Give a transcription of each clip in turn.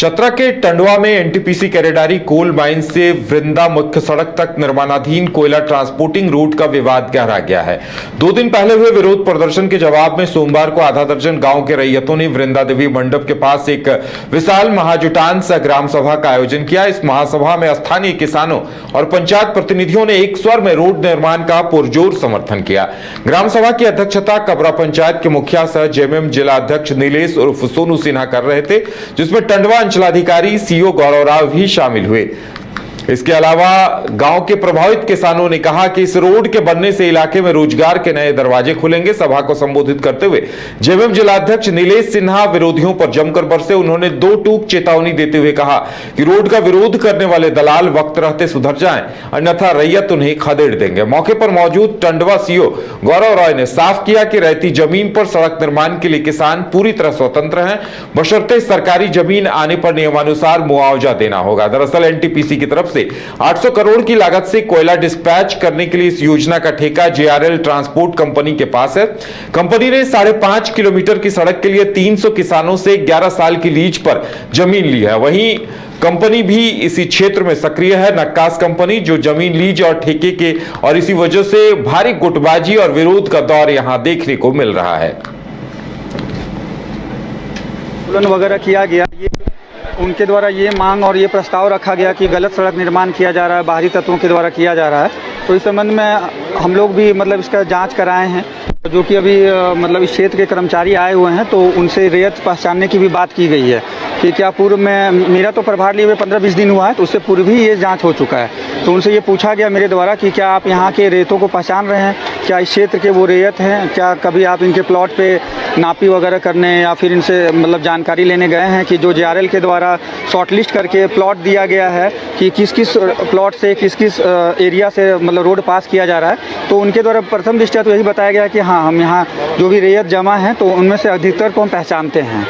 चतरा के टंडवा में NTPC Keredari coal mine से वृंदा मुख्य सड़क तक निर्माणाधीन कोयला ट्रांसपोर्टिंग रूट का विवाद गहरा गया है। 2 दिन पहले हुए विरोध प्रदर्शन के जवाब में सोमवार को आधा दर्जन गांव के रैयतों ने वृंदा देवी मंडप के पास एक विशाल महाजुटान सह ग्राम सभा का आयोजन किया। इस महासभा में स्थानीय किसानों और पंचायत प्रतिनिधियों ने एक स्वर में रोड निर्माण का पुरजोर समर्थन किया। ग्राम सभा की अध्यक्षता कबरा पंचायत के मुखिया सह जेएमएम जिला अध्यक्ष नीलेश उर्फ सोनू सिन्हा कर रहे थे, जिसमें टंडवा अंचलाधिकारी सीओ गौरव राव भी शामिल हुए। इसके अलावा गांव के प्रभावित किसानों ने कहा कि इस रोड के बनने से इलाके में रोजगार के नए दरवाजे खुलेंगे। सभा को संबोधित करते हुए जेएमएम जिलाध्यक्ष नीलेश सिन्हा विरोधियों पर जमकर बरसे। उन्होंने 2 टूक चेतावनी देते हुए कहा कि रोड का विरोध करने वाले दलाल वक्त रहते सुधर जाएं, अन्यथा रैयत उन्हें खदेड़ देंगे। मौके पर मौजूद टंडवा सीओ गौरव राय ने साफ किया कि रहती जमीन पर सड़क निर्माण के लिए किसान पूरी तरह स्वतंत्र हैं, बशर्ते सरकारी जमीन आने पर नियमानुसार मुआवजा देना होगा। दरअसल एनटीपीसी की तरफ से 800 करोड़ की लागत से कोयला डिस्पैच करने के लिए इस योजना का ठेका जेआरएल ट्रांसपोर्ट कंपनी के पास है। कंपनी ने 5.5 किलोमीटर की सड़क के लिए 300 किसानों से 11 साल की लीज पर जमीन ली है। वहीं कंपनी भी इसी क्षेत्र में सक्रिय है, नक्कास कंपनी, जो जमीन लीज और ठेके के और इसी वजह से भारी गुटबाजी और विरोध का दौर यहां देखने को मिल रहा है। वगैरह किया गया, उनके द्वारा ये मांग और ये प्रस्ताव रखा गया कि गलत सड़क निर्माण किया जा रहा है, बाहरी तत्वों के द्वारा किया जा रहा है। तो इस संबंध में हम लोग भी इसका जांच कराए हैं, जो कि अभी इस क्षेत्र के कर्मचारी आए हुए हैं, तो उनसे रेत पहचानने की भी बात की गई है कि क्या पूर्व में, मेरा तो प्रभार लिए हुए 15-20 दिन हुआ है, तो उससे पूर्व भी ये जांच हो चुका है। तो उनसे ये पूछा गया मेरे द्वारा कि क्या आप यहाँ के रेतों को पहचान रहे हैं, क्या इस क्षेत्र के वो रेत हैं, क्या कभी आप इनके प्लॉट पे नापी वगैरह करने या फिर इनसे जानकारी लेने गए हैं कि जो जेआरएल के द्वारा शॉर्टलिस्ट करके प्लॉट दिया गया है कि किस किस प्लॉट से किस किस एरिया से रोड पास किया जा रहा है। तो उनके द्वारा प्रथम दृष्टया तो यही बताया गया कि हाँ, हम यहाँ जो भी रेत जमा है तो उनमें से अधिकतर को हम पहचानते हैं।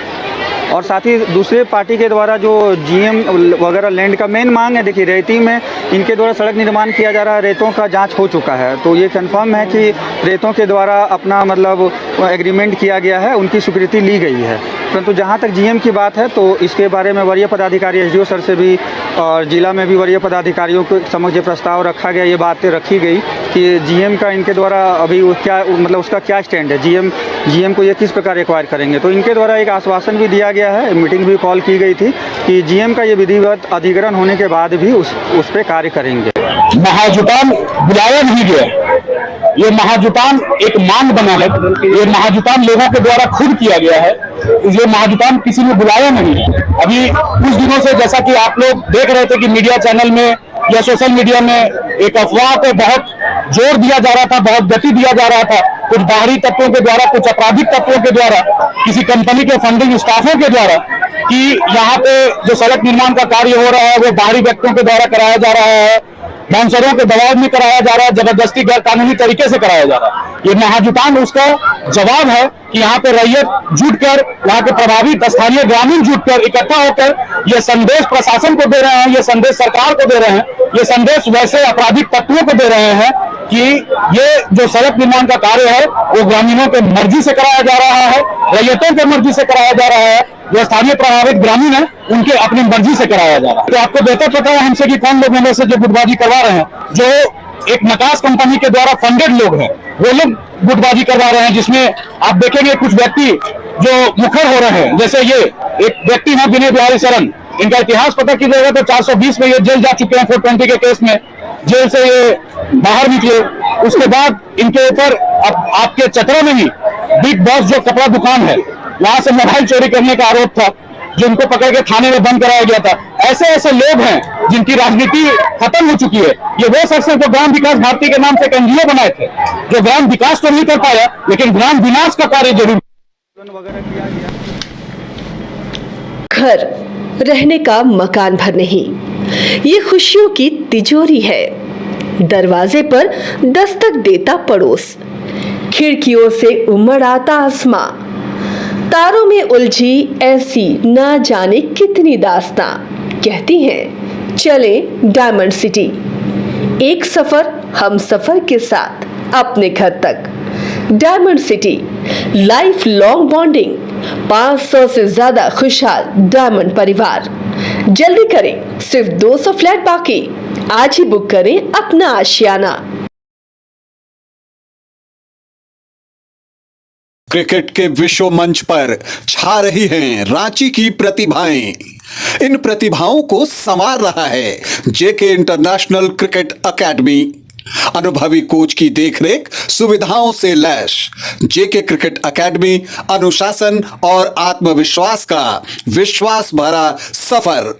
और साथ ही दूसरे पार्टी के द्वारा जो जीएम वगैरह लैंड का मेन मांग है, देखिए रेती में इनके द्वारा सड़क निर्माण किया जा रहा है, रेतों का जांच हो चुका है, तो ये कंफर्म है कि रेतों के द्वारा अपना एग्रीमेंट किया गया है, उनकी स्वीकृति ली गई है। परंतु जहाँ तक जीएम की बात है तो इसके बारे में वरीय पदाधिकारी एसडीओ सर से भी और जिला में भी वरीय पदाधिकारियों के समक्ष प्रस्ताव रखा गया, ये बातें रखी गई कि जीएम का इनके द्वारा अभी क्या उसका क्या स्टैंड है, जीएम को ये किस प्रकार एक्वायर करेंगे। तो इनके द्वारा एक आश्वासन भी दिया गया है, मीटिंग भी कॉल की गई थी कि जीएम का ये विधिवत अधिग्रहण होने के बाद भी उस पर कार्य करेंगे। महाजुटान बुलाया नहीं गया, ये महाजुटान एक मांग बना है, ये महाजुटान लोगों के द्वारा खुद किया गया है, ये महाजुटान किसी ने बुलाया नहीं है। अभी कुछ दिनों से जैसा कि आप लोग देख रहे थे कि मीडिया चैनल में या सोशल मीडिया में एक अफवाह को बहुत जोर दिया जा रहा था, बहुत गति दिया जा रहा था, कुछ बाहरी तत्वों के द्वारा, कुछ आपराधिक तत्वों के द्वारा, किसी कंपनी के फंडिंग स्टाफों के द्वारा, कि यहाँ पे जो सड़क निर्माण का कार्य हो रहा है वो बाहरी व्यक्तियों के द्वारा कराया जा रहा है, बाउंसरों के दबाव में कराया जा रहा है, जबरदस्ती गैर कानूनी तरीके से कराया जा रहा है। ये महाजुटान उसका जवाब है कि यहाँ पे रैयत जुटकर, यहाँ के प्रभावित स्थानीय ग्रामीण जुटकर इकट्ठा होकर ये संदेश प्रशासन को दे रहे हैं, ये संदेश सरकार को दे रहे हैं, ये संदेश वैसे आपराधिक तत्वों को दे रहे हैं कि ये जो सड़क निर्माण का कार्य है वो ग्रामीणों के मर्जी से कराया जा रहा है, रैयतों के मर्जी से कराया जा रहा है, जो स्थानीय प्रभावित ग्रामीण है उनके अपनी मर्जी से कराया जा रहा है। तो आपको बेहतर पता है हमसे कि कौन लोग में से जो गुटबाजी करवा रहे हैं, जो एक नकास कंपनी के द्वारा फंडेड लोग हैं, वो लोग गुटबाजी करवा रहे हैं, जिसमें आप देखेंगे कुछ व्यक्ति जो मुखर हो रहे हैं। जैसे ये एक व्यक्ति है विनय बिहारी शरण, इनका इतिहास पता कीजिएगा तो 420 में ये जेल जा चुके हैं, 420 के केस में जेल से ये बाहर निकले। उसके बाद इनके ऊपर आपके चतरा में ही बिग बॉस जो कपड़ा दुकान है, वहां से मोबाइल चोरी करने का आरोप था, जो उनको पकड़ के थाने में बंद कराया गया था। ऐसे ऐसे लोग हैं जिनकी राजनीति खत्म हो चुकी है। ये वो शख्स है जो ग्राम विकास भारती के नाम से एक एनजीओ बनाए थे, जो ग्राम विकास तो नहीं कर पाया लेकिन ग्राम विनाश का कार्य जरूर किया गया। घर रहने का मकान भर नहीं, ये खुशियों की तिजोरी है। दरवाजे पर दस्तक देता पड़ोस, खिड़कियों से उमड़ आता आसमां, तारों में उलझी ऐसी ना जाने कितनी दास्तां। कहती हैं चले डायमंड सिटी, एक सफर हम सफर के साथ अपने घर तक। Diamond city, life long bonding, 500 से ज्यादा खुशहाल डायमंड परिवार। जल्दी करें, सिर्फ 200 फ्लैट बाकी। आज ही बुक करें अपना आशियाना। क्रिकेट के विश्व मंच पर छा रही हैं रांची की प्रतिभाएं। इन प्रतिभाओं को संवार रहा है जेके इंटरनेशनल क्रिकेट एकेडमी। अनुभवी कोच की देखरेख, सुविधाओं से लैस जेके क्रिकेट एकेडमी अनुशासन और आत्मविश्वास का विश्वास भरा सफर।